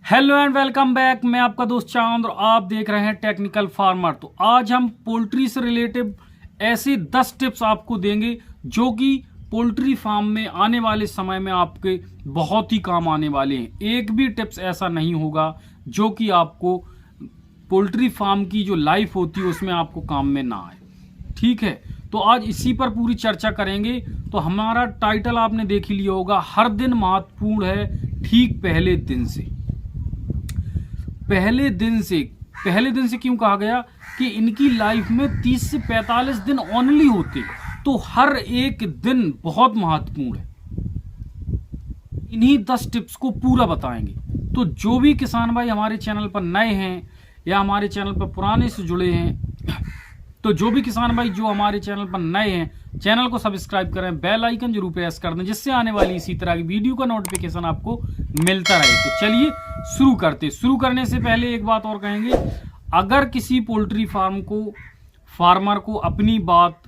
Hello and welcome back. मैं आपका दोस्त चांद और आप देख रहे हैं टेक्निकल फार्मर। तो आज हम पोल्ट्री से रिलेटेड ऐसे 10 टिप्स आपको देंगे जो कि पोल्ट्री फार्म में आने वाले समय में आपके बहुत ही काम आने वाले हैं। एक भी टिप्स ऐसा नहीं होगा जो कि आपको पोल्ट्री फार्म की जो लाइफ होती है उसमें आपको काम में ना आए। ठीक है, तो आज इसी पर पूरी चर्चा करेंगे। तो हमारा टाइटल आपने देख ही लिया होगा, हर दिन महत्वपूर्ण है ठीक पहले दिन से। पहले दिन से क्यों कहा गया कि इनकी लाइफ में 30 से 45 दिन ओनली होते, तो हर एक दिन बहुत महत्वपूर्ण है। इन्हीं 10 टिप्स को पूरा बताएंगे। तो जो भी किसान भाई हमारे चैनल पर नए हैं या हमारे चैनल पर पुराने से जुड़े हैं, तो जो भी किसान भाई जो हमारे चैनल पर नए हैं, चैनल को सब्सक्राइब करें, बेल आइकन जरूर प्रेस कर दें जिससे आने वाली इसी तरह की वीडियो का नोटिफिकेशन आपको मिलता रहे। तो चलिए शुरू करते। शुरू करने से पहले एक बात और कहेंगे, अगर किसी पोल्ट्री फार्मर को अपनी बात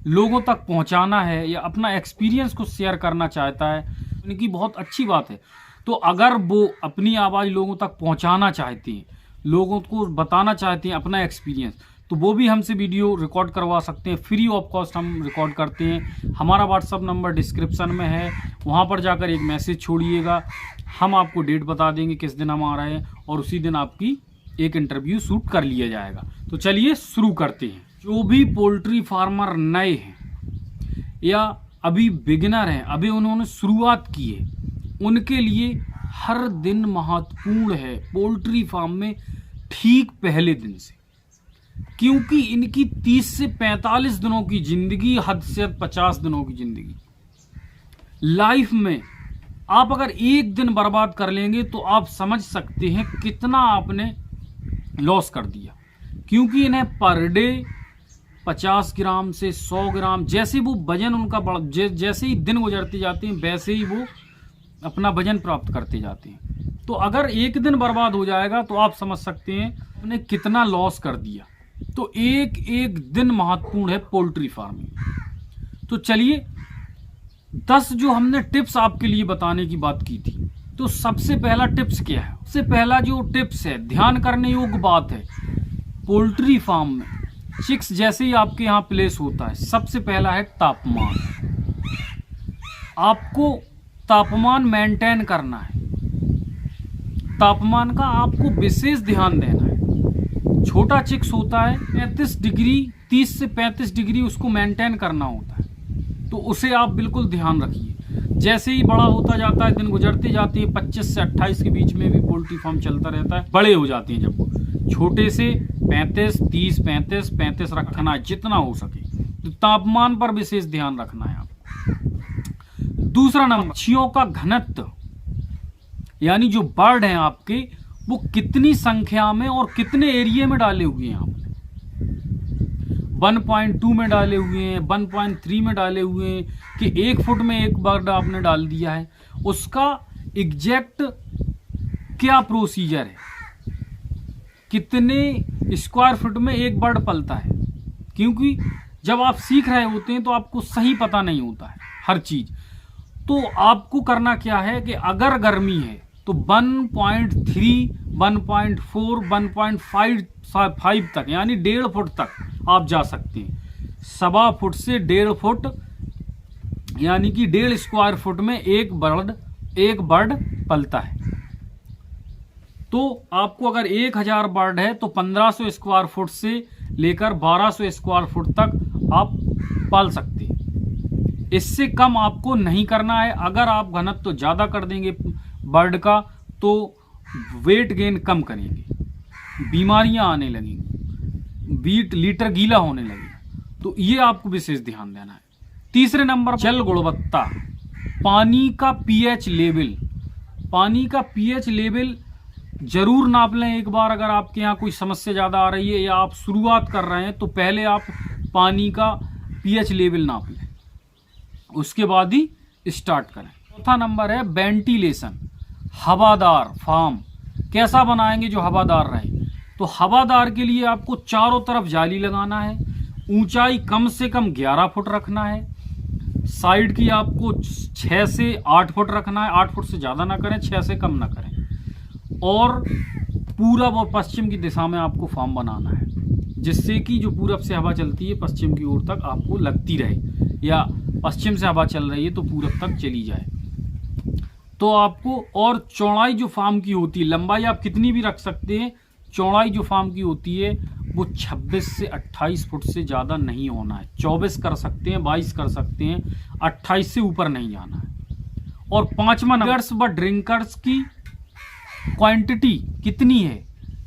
लोगों तक पहुंचाना है या अपना एक्सपीरियंस को शेयर करना चाहता है, इनकी बहुत अच्छी बात है। तो अगर वो अपनी आवाज़ लोगों तक पहुंचाना चाहते हैं, लोगों को बताना चाहते हैं अपना एक्सपीरियंस, तो वो भी हमसे वीडियो रिकॉर्ड करवा सकते हैं। फ्री ऑफ कॉस्ट हम रिकॉर्ड करते हैं। हमारा व्हाट्सअप नंबर डिस्क्रिप्शन में है, वहाँ पर जाकर एक मैसेज छोड़िएगा। हम आपको डेट बता देंगे किस दिन हम आ रहे हैं और उसी दिन आपकी एक इंटरव्यू शूट कर लिया जाएगा। तो चलिए शुरू करते हैं। जो भी पोल्ट्री फार्मर नए हैं या अभी बिगिनर हैं, अभी उन्होंने शुरुआत की है, उनके लिए हर दिन महत्वपूर्ण है पोल्ट्री फार्म में ठीक पहले दिन से। क्योंकि इनकी 30 से 45 दिनों की जिंदगी, हद से हद 50 दिनों की जिंदगी लाइफ में आप अगर एक दिन बर्बाद कर लेंगे तो आप समझ सकते हैं कितना आपने लॉस कर दिया। क्योंकि इन्हें पर डे 50 ग्राम से 100 ग्राम, जैसे वो वजन उनका जैसे ही दिन गुजरते जाते हैं वैसे ही वो अपना वजन प्राप्त करते जाते हैं। तो अगर एक दिन बर्बाद हो जाएगा तो आप समझ सकते हैं उन्हें कितना लॉस कर दिया। तो एक एक दिन महत्वपूर्ण है पोल्ट्री फार्मिंग। तो चलिए 10 जो हमने टिप्स आपके लिए बताने की बात की थी, तो सबसे पहला टिप्स क्या है? सबसे पहला जो टिप्स है, ध्यान करने योग्य बात है, पोल्ट्री फार्म में चिक्स जैसे ही आपके यहाँ प्लेस होता है, सबसे पहला है तापमान। आपको तापमान मेंटेन करना है। तापमान का आपको विशेष ध्यान देना है। छोटा चिक्स होता है 35 डिग्री, 30 से 35 डिग्री उसको मेंटेन करना होता है, तो उसे आप बिल्कुल ध्यान रखिए। जैसे ही बड़ा होता जाता है, दिन गुजरते जाते हैं, 25 से 28 के बीच में भी पोल्ट्री फार्म चलता रहता है। बड़े हो जाते हैं जब वो, छोटे से 35, 30, 35 रखना है जितना हो सके। तो तापमान पर विशेष ध्यान रखना है आपको। दूसरा नंबर, मच्छियों का घनत्व, यानी जो बर्ड हैं आपके, वो कितनी संख्या में और कितने एरिया में डाले हुए हैं आपने। 1.2 में डाले हुए हैं, 1.3 में डाले हुए हैं, कि 1 फुट में एक बर्ड आपने डाल दिया है, उसका एग्जैक्ट क्या प्रोसीजर है, कितने स्क्वायर फुट में एक बर्ड पलता है। क्योंकि जब आप सीख रहे होते हैं तो आपको सही पता नहीं होता है हर चीज। तो आपको करना क्या है कि अगर गर्मी है तो 1.3, 1.4, 1.5 तक, यानी 1.5 फुट तक आप जा सकते हैं। 1.25 फुट से 1.5 फुट, यानी कि 1.5 स्क्वायर फुट में एक बर्ड पलता है। तो आपको अगर 1000 बर्ड है तो 1500 स्क्वायर फुट से लेकर 1200 स्क्वायर फुट तक आप पाल सकते हैं। इससे कम आपको नहीं करना है। अगर आप घनत्व तो ज्यादा कर देंगे बर्ड का तो वेट गेन कम करेंगे, बीमारियां आने लगेंगी, लीटर गीला होने लगेगा। तो ये आपको विशेष ध्यान देना है। तीसरे नंबर, जल गुणवत्ता, पानी का पीएच लेवल। पानी का पीएच लेवल जरूर नाप लें एक बार। अगर आपके यहाँ कोई समस्या ज्यादा आ रही है या आप शुरुआत कर रहे हैं तो पहले आप पानी का पीएच लेवल नाप लें, उसके बाद ही स्टार्ट करें। चौथा नंबर है वेंटिलेशन, हवादार फार्म कैसा बनाएंगे जो हवादार रहे। तो हवादार के लिए आपको चारों तरफ जाली लगाना है। ऊंचाई कम से कम 11 फुट रखना है। साइड की आपको 6 से 8 फुट रखना है। 8 फुट से ज़्यादा ना करें, 6 से कम ना करें। और पूरब और पश्चिम की दिशा में आपको फार्म बनाना है, जिससे कि जो पूरब से हवा चलती है पश्चिम की ओर तक आपको लगती रहे, या पश्चिम से हवा चल रही है तो पूरब तक चली जाए। तो आपको, और चौड़ाई जो फार्म की होती है, लंबाई आप कितनी भी रख सकते हैं, चौड़ाई जो फार्म की होती है वो 26 से 28 फुट से ज़्यादा नहीं होना है। 24 कर सकते हैं, 22 कर सकते हैं, 28 से ऊपर नहीं जाना है। और पांचवा नंबर, व ड्रिंकर्स की क्वांटिटी कितनी है।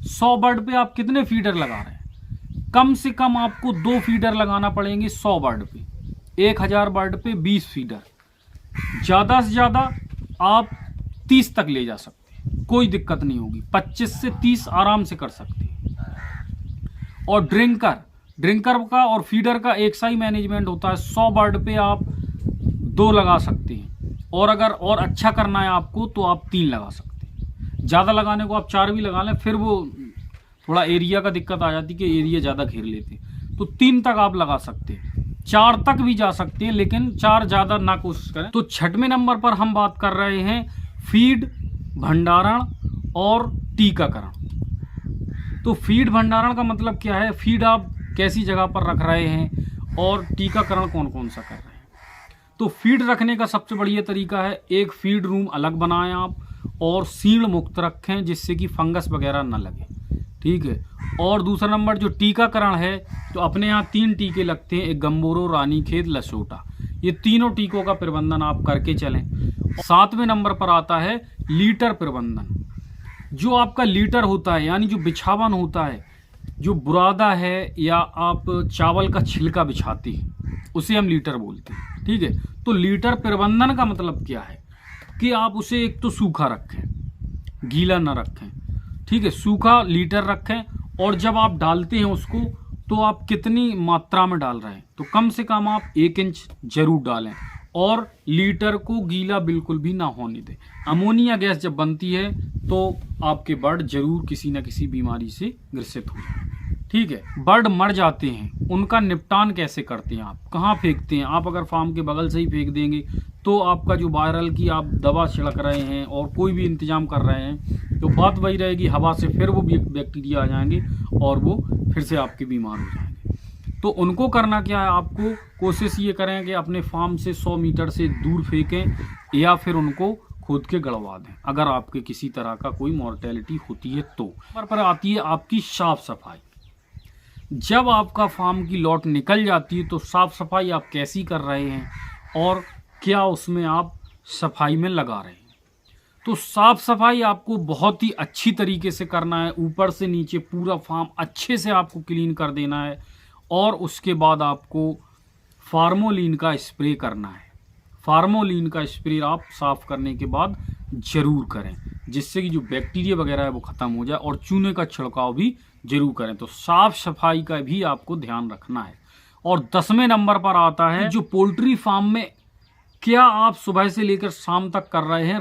100 बर्ड पे आप कितने फीडर लगा रहे हैं? कम से कम आपको 2 फीडर लगाना पड़ेंगे 100 बर्ड पे। 1000 बर्ड पे 20 फीडर, ज़्यादा से ज़्यादा आप 30 तक ले जा सकते हैं, कोई दिक्कत नहीं होगी। 25 से 30 आराम से कर सकते हैं। और ड्रिंकर का और फीडर का एक सा ही मैनेजमेंट होता है। 100 बर्ड पे आप 2 लगा सकते हैं, और अगर और अच्छा करना है आपको तो आप 3 लगा सकते हैं। ज़्यादा लगाने को आप 4 भी लगा लें, फिर वो थोड़ा एरिया का दिक्कत आ जाती है कि एरिया ज़्यादा घेर लेते हैं। तो 3 तक आप लगा सकते हैं, 4 तक भी जा सकते हैं, लेकिन 4 ज़्यादा ना कोशिश करें। तो 6वें नंबर पर हम बात कर रहे हैं फीड, भंडारण और टीकाकरण। तो फीड भंडारण का मतलब क्या है? फीड आप कैसी जगह पर रख रहे हैं और टीकाकरण कौन कौन सा कर रहे हैं। तो फीड रखने का सबसे बढ़िया तरीका है, एक फीड रूम अलग बनाएं आप, और सीण मुक्त रखें, जिससे कि फंगस वगैरह ना लगे, ठीक है। और दूसरा नंबर जो टीकाकरण है, तो अपने यहाँ 3 टीके लगते हैं, एक गंबोरो, रानीखेत, लसोटा। ये तीनों टीकों का प्रबंधन आप करके चलें। 7वें नंबर पर आता है लीटर प्रबंधन। जो आपका लीटर होता है, यानी जो बिछावन होता है, जो बुरादा है या आप चावल का छिलका बिछाते हैं, उसे हम लीटर बोलते हैं, ठीक है। तो लीटर प्रबंधन का मतलब क्या है कि आप उसे एक तो सूखा रखें, गीला ना रखें, ठीक है। सूखा लीटर रखें, और जब आप डालते हैं उसको, तो आप कितनी मात्रा में डाल रहे हैं, तो कम से कम आप 1 इंच जरूर डालें, और लीटर को गीला बिल्कुल भी ना होने दें। अमोनिया गैस जब बनती है तो आपके बर्ड जरूर किसी न किसी बीमारी से ग्रसित हो जाए, ठीक है। बर्ड मर जाते हैं, उनका निपटान कैसे करते हैं आप, कहाँ फेंकते हैं? आप अगर फार्म के बगल से ही फेंक देंगे तो आपका जो वायरल की आप दवा छिड़क रहे हैं और कोई भी इंतजाम कर रहे हैं, तो बात वही रहेगी, हवा से फिर वो बैक्टीरिया आ जाएंगे और वो फिर से आपके बीमार हो जाएंगे। तो उनको करना क्या है, आपको कोशिश ये करें कि अपने फार्म से 100 मीटर से दूर फेंकें, या फिर उनको खोद के गड़वा दें अगर आपके किसी तरह का कोई मॉर्टेलिटी होती है। तो पर आती है आपकी साफ सफाई। जब आपका फार्म की लॉट निकल जाती है तो साफ सफाई आप कैसी कर रहे हैं और क्या उसमें आप सफाई में लगा रहे हैं। तो साफ सफाई आपको बहुत ही अच्छी तरीके से करना है, ऊपर से नीचे पूरा फार्म अच्छे से आपको क्लीन कर देना है, और उसके बाद आपको फार्मोलिन का स्प्रे करना है। फार्मोलिन का स्प्रे आप साफ करने के बाद जरूर करें, जिससे कि जो बैक्टीरिया वगैरह है वो ख़त्म हो जाए, और चूने का छिड़काव भी जरूर करें। तो साफ सफाई का भी आपको ध्यान रखना है। और 10वें नंबर पर आता है जो पोल्ट्री फार्म में क्या आप सुबह से लेकर शाम तक कर रहे हैं,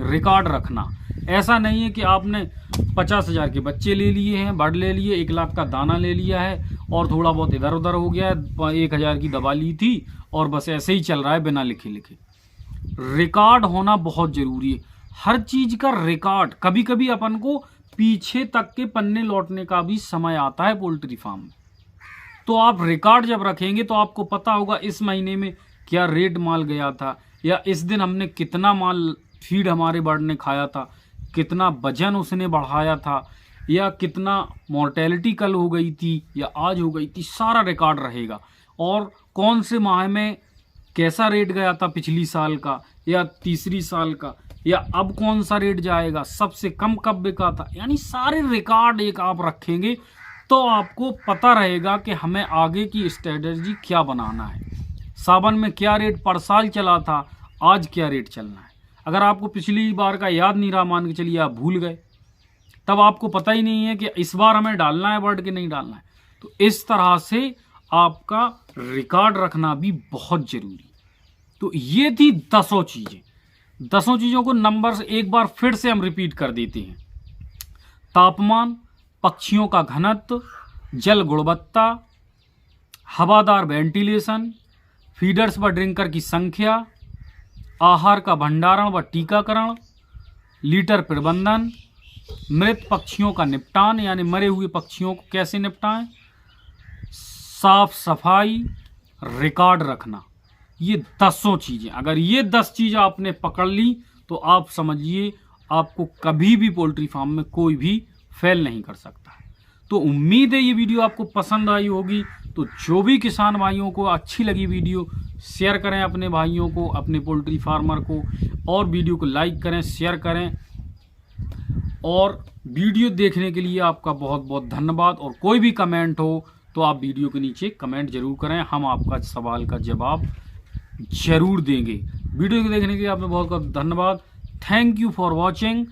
रिकॉर्ड रखना। ऐसा नहीं है कि आपने 50,000 के बच्चे ले लिए हैं, बर्ड ले लिए, 1 लाख का दाना ले लिया है, और थोड़ा बहुत इधर उधर हो गया है, 1000 की दवा ली थी, और बस ऐसे ही चल रहा है बिना लिखे लिखे। रिकॉर्ड होना बहुत जरूरी है, हर चीज का रिकॉर्ड। कभी कभी अपन को पीछे तक के पन्ने लौटने का भी समय आता है पोल्ट्री फार्म में। तो आप रिकॉर्ड जब रखेंगे तो आपको पता होगा इस महीने में क्या रेट माल गया था, या इस दिन हमने कितना माल फीड हमारे बर्ड ने खाया था, कितना वजन उसने बढ़ाया था, या कितना मॉर्टेलिटी कल हो गई थी या आज हो गई थी, सारा रिकॉर्ड रहेगा। और कौन से माह में कैसा रेट गया था, पिछली साल का या तीसरी साल का, या अब कौन सा रेट जाएगा, सबसे कम कब बिका था, यानी सारे रिकॉर्ड एक आप रखेंगे तो आपको पता रहेगा कि हमें आगे की स्ट्रेटजी क्या बनाना है। सावन में क्या रेट पर साल चला था, आज क्या रेट चलना है। अगर आपको पिछली बार का याद नहीं रहा, मान के चलिए आप भूल गए, तब आपको पता ही नहीं है कि इस बार हमें डालना है बर्ड के नहीं डालना है। तो इस तरह से आपका रिकॉर्ड रखना भी बहुत जरूरी। तो ये थी 10 चीजें। 10 चीजों को नंबर एक बार फिर से हम रिपीट कर देते हैं। तापमान, पक्षियों का घनत्व, जल गुणवत्ता, हवादार वेंटिलेशन, फीडर्स व ड्रिंकर की संख्या, आहार का भंडारण व टीकाकरण, लीटर प्रबंधन, मृत पक्षियों का निपटान यानी मरे हुए पक्षियों को कैसे निपटाएं, साफ सफाई, रिकॉर्ड रखना। ये 10 चीज़ें, अगर ये 10 चीज़ें आपने पकड़ ली तो आप समझिए आपको कभी भी पोल्ट्री फार्म में कोई भी फेल नहीं कर सकता है। तो उम्मीद है ये वीडियो आपको पसंद आई होगी। तो जो भी किसान भाइयों को अच्छी लगी वीडियो, शेयर करें अपने भाइयों को, अपने पोल्ट्री फार्मर को, और वीडियो को लाइक करें, शेयर करें। और वीडियो देखने के लिए आपका बहुत बहुत धन्यवाद। और कोई भी कमेंट हो तो आप वीडियो के नीचे कमेंट जरूर करें, हम आपका सवाल का जवाब जरूर देंगे। वीडियो को देखने के लिए आपका बहुत बहुत धन्यवाद। Thank you for watching.